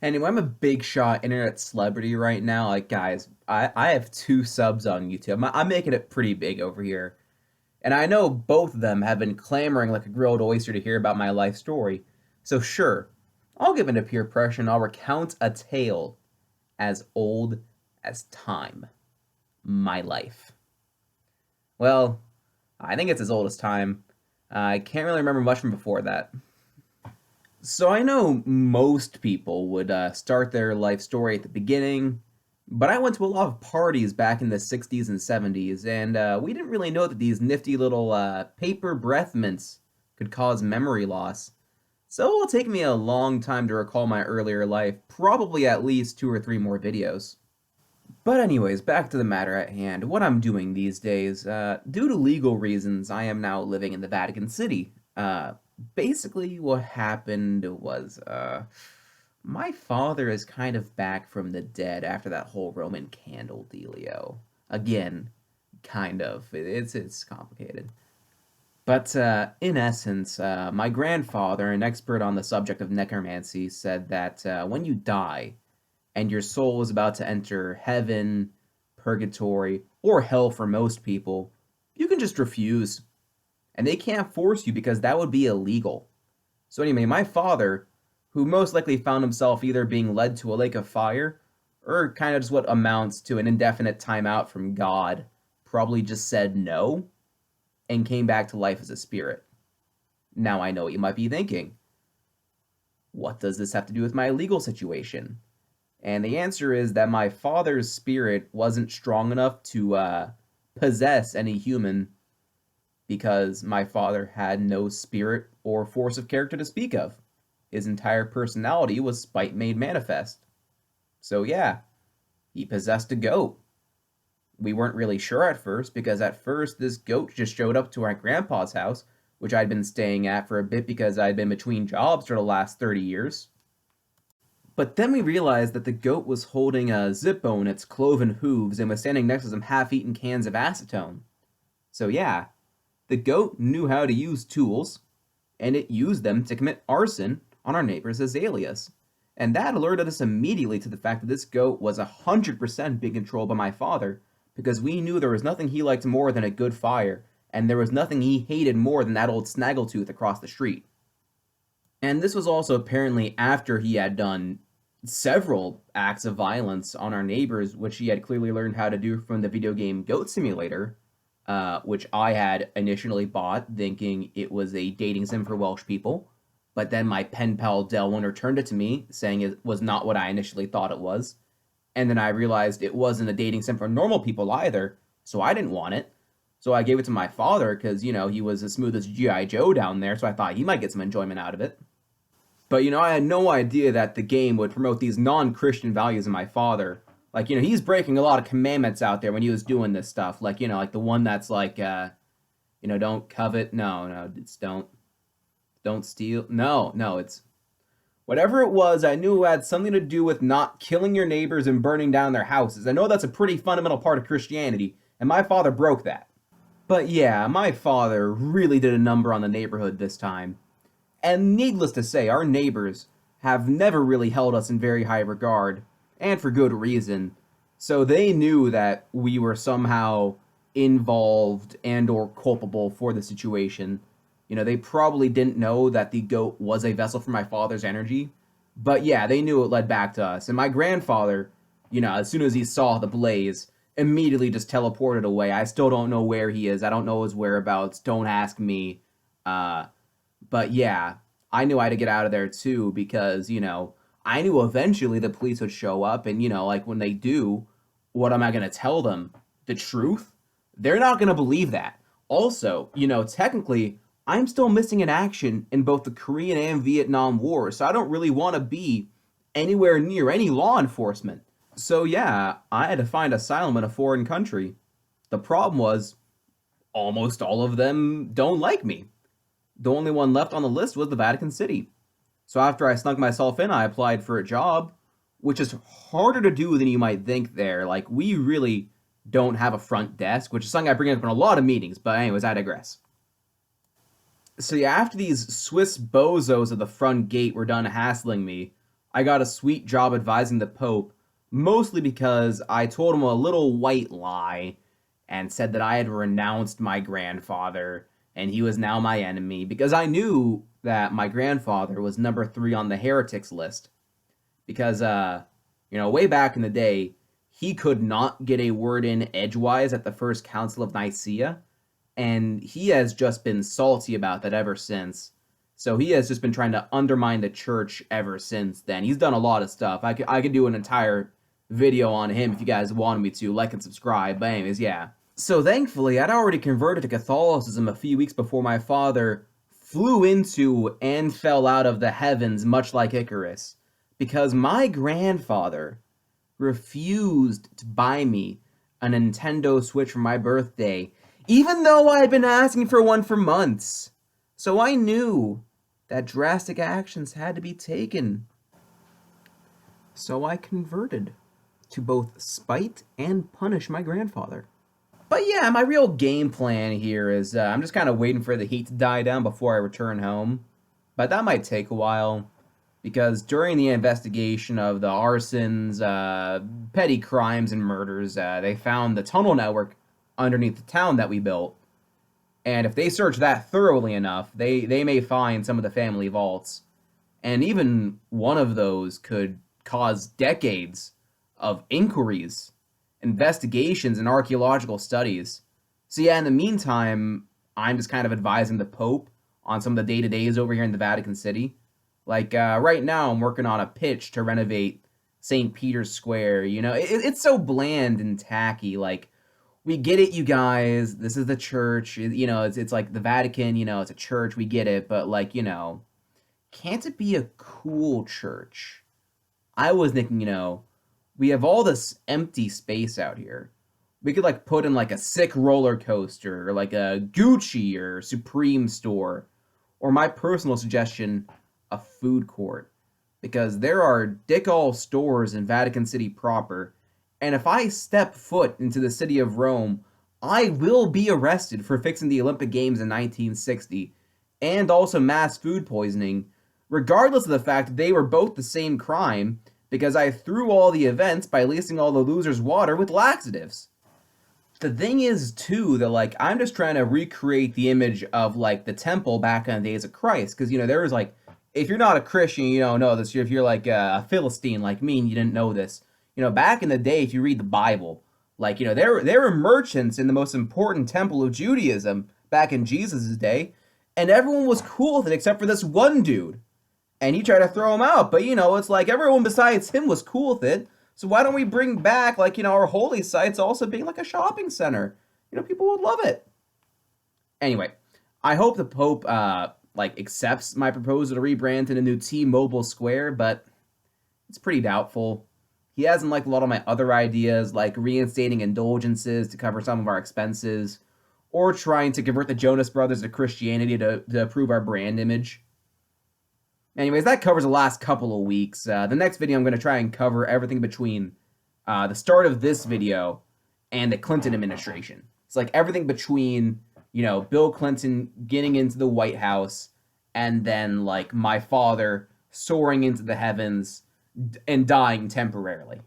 Anyway, I'm a big shot internet celebrity right now. Like, guys, I have 2 subs on YouTube. I'm making it pretty big over here. And I know both of them have been clamoring like a grilled oyster to hear about my life story. So, sure, I'll give in to peer pressure and I'll recount a tale as old as time. My life. Well, I think it's as old as time. I can't really remember much from before that. So I know most people would start their life story at the beginning, but I went to a lot of parties back in the 60s and 70s, and we didn't really know that these nifty little paper breath mints could cause memory loss. So it'll take me a long time to recall my earlier life, probably at least 2 or 3 more videos. But anyways, back to the matter at hand. What I'm doing these days, due to legal reasons, I am now living in the Vatican City. Basically, what happened was, my father is kind of back from the dead after that whole Roman candle dealio. Again, kind of. It's complicated. But in essence, my grandfather, an expert on the subject of necromancy, said that when you die, and your soul is about to enter heaven, purgatory, or hell for most people, you can just refuse. And they can't force you because that would be illegal. So, anyway, my father, who most likely found himself either being led to a lake of fire or kind of just what amounts to an indefinite timeout from God, probably just said no and came back to life as a spirit. Now I know what you might be thinking. What does this have to do with my legal situation? And the answer is that my father's spirit wasn't strong enough to possess any human because my father had no spirit or force of character to speak of. His entire personality was spite made manifest. So, yeah, he possessed a goat. We weren't really sure at first because at first this goat just showed up to our grandpa's house, which I'd been staying at for a bit because I'd been between jobs for the last 30 years. But then we realized that the goat was holding a Zippo in its cloven hooves and was standing next to some half-eaten cans of acetone. So yeah, the goat knew how to use tools, and it used them to commit arson on our neighbor's azaleas. And that alerted us immediately to the fact that this goat was 100% being controlled by my father, because we knew there was nothing he liked more than a good fire, and there was nothing he hated more than that old snaggletooth across the street. And this was also apparently after he had done several acts of violence on our neighbors, which he had clearly learned how to do from the video game Goat Simulator, which I had initially bought thinking it was a dating sim for Welsh people. But then my pen pal Delwyn returned it to me, saying it was not what I initially thought it was. And then I realized it wasn't a dating sim for normal people either, so I didn't want it. So I gave it to my father because, he was as smooth as G.I. Joe down there, so I thought he might get some enjoyment out of it. But, I had no idea that the game would promote these non-Christian values in my father. Like, he's breaking a lot of commandments out there when he was doing this stuff. Like, like the one that's like, don't covet. No, it's don't steal. No, it's whatever it was. I knew it had something to do with not killing your neighbors and burning down their houses. I know that's a pretty fundamental part of Christianity, and my father broke that. But yeah, my father really did a number on the neighborhood this time. And needless to say, our neighbors have never really held us in very high regard, and for good reason. So they knew that we were somehow involved and or culpable for the situation. They probably didn't know that the goat was a vessel for my father's energy, but yeah, they knew it led back to us. And my grandfather, as soon as he saw the blaze, immediately just teleported away. I still don't know where he is. I don't know his whereabouts. Don't ask me. But yeah, I knew I had to get out of there too because, I knew eventually the police would show up and, like when they do, what am I going to tell them? The truth? They're not going to believe that. Also, technically, I'm still missing in action in both the Korean and Vietnam Wars, so I don't really want to be anywhere near any law enforcement. So yeah, I had to find asylum in a foreign country. The problem was, almost all of them don't like me. The only one left on the list was the Vatican City. So after I snuck myself in, I applied for a job, which is harder to do than you might think there. Like, we really don't have a front desk, which is something I bring up in a lot of meetings, but anyways, I digress. So yeah, after these Swiss bozos at the front gate were done hassling me, I got a sweet job advising the Pope, mostly because I told him a little white lie and said that I had renounced my grandfather and he was now my enemy because I knew that my grandfather was number 3 on the heretics list because way back in the day, he could not get a word in edgewise at the first Council of Nicaea, and he has just been salty about that ever since. So he has just been trying to undermine the church ever since then. He's done a lot of stuff. I could do an entire video on him if you guys wanted me to. Like and subscribe. But anyways, yeah. So thankfully, I'd already converted to Catholicism a few weeks before my father flew into and fell out of the heavens, much like Icarus, because my grandfather refused to buy me a Nintendo Switch for my birthday, even though I had been asking for one for months. So I knew that drastic actions had to be taken. So I converted to both spite and punish my grandfather. But yeah, my real game plan here is I'm just kind of waiting for the heat to die down before I return home. But that might take a while because during the investigation of the arsons, petty crimes, and murders, they found the tunnel network underneath the town that we built. And if they search that thoroughly enough, they may find some of the family vaults. And even one of those could cause decades of inquiries, investigations, and archaeological studies. So yeah, in the meantime, I'm just kind of advising the Pope on some of the day-to-days over here in the Vatican City. Like, right now, I'm working on a pitch to renovate St. Peter's Square. It's so bland and tacky. Like, we get it, you guys. This is the church. It's like the Vatican. It's a church. We get it. But, like, can't it be a cool church? I was thinking, we have all this empty space out here. We could, like, put in, like, a sick roller coaster, or, like, a Gucci or Supreme store. Or my personal suggestion, a food court, because there are dick all stores in Vatican City proper, and if I step foot into the city of Rome, I will be arrested for fixing the Olympic Games in 1960, and also mass food poisoning, regardless of the fact they were both the same crime, because I threw all the events by lacing all the losers' water with laxatives. The thing is, too, that, like, I'm just trying to recreate the image of, like, the temple back in the days of Christ, because, there was, like, if you're not a Christian, you don't know this. If you're like a Philistine like me and you didn't know this, back in the day, if you read the Bible, like, there were merchants in the most important temple of Judaism back in Jesus' day, and everyone was cool with it except for this one dude. And he tried to throw him out, but, it's like everyone besides him was cool with it. So why don't we bring back, like, our holy sites also being like a shopping center? People would love it. Anyway, I hope the Pope, accepts my proposal to rebrand to the new T-Mobile Square, but it's pretty doubtful. He hasn't liked a lot of my other ideas, like reinstating indulgences to cover some of our expenses, or trying to convert the Jonas Brothers to Christianity to improve our brand image. Anyways, that covers the last couple of weeks. The next video, I'm going to try and cover everything between the start of this video and the Clinton administration. It's like everything between Bill Clinton getting into the White House, and then, like, my father soaring into the heavens and dying temporarily.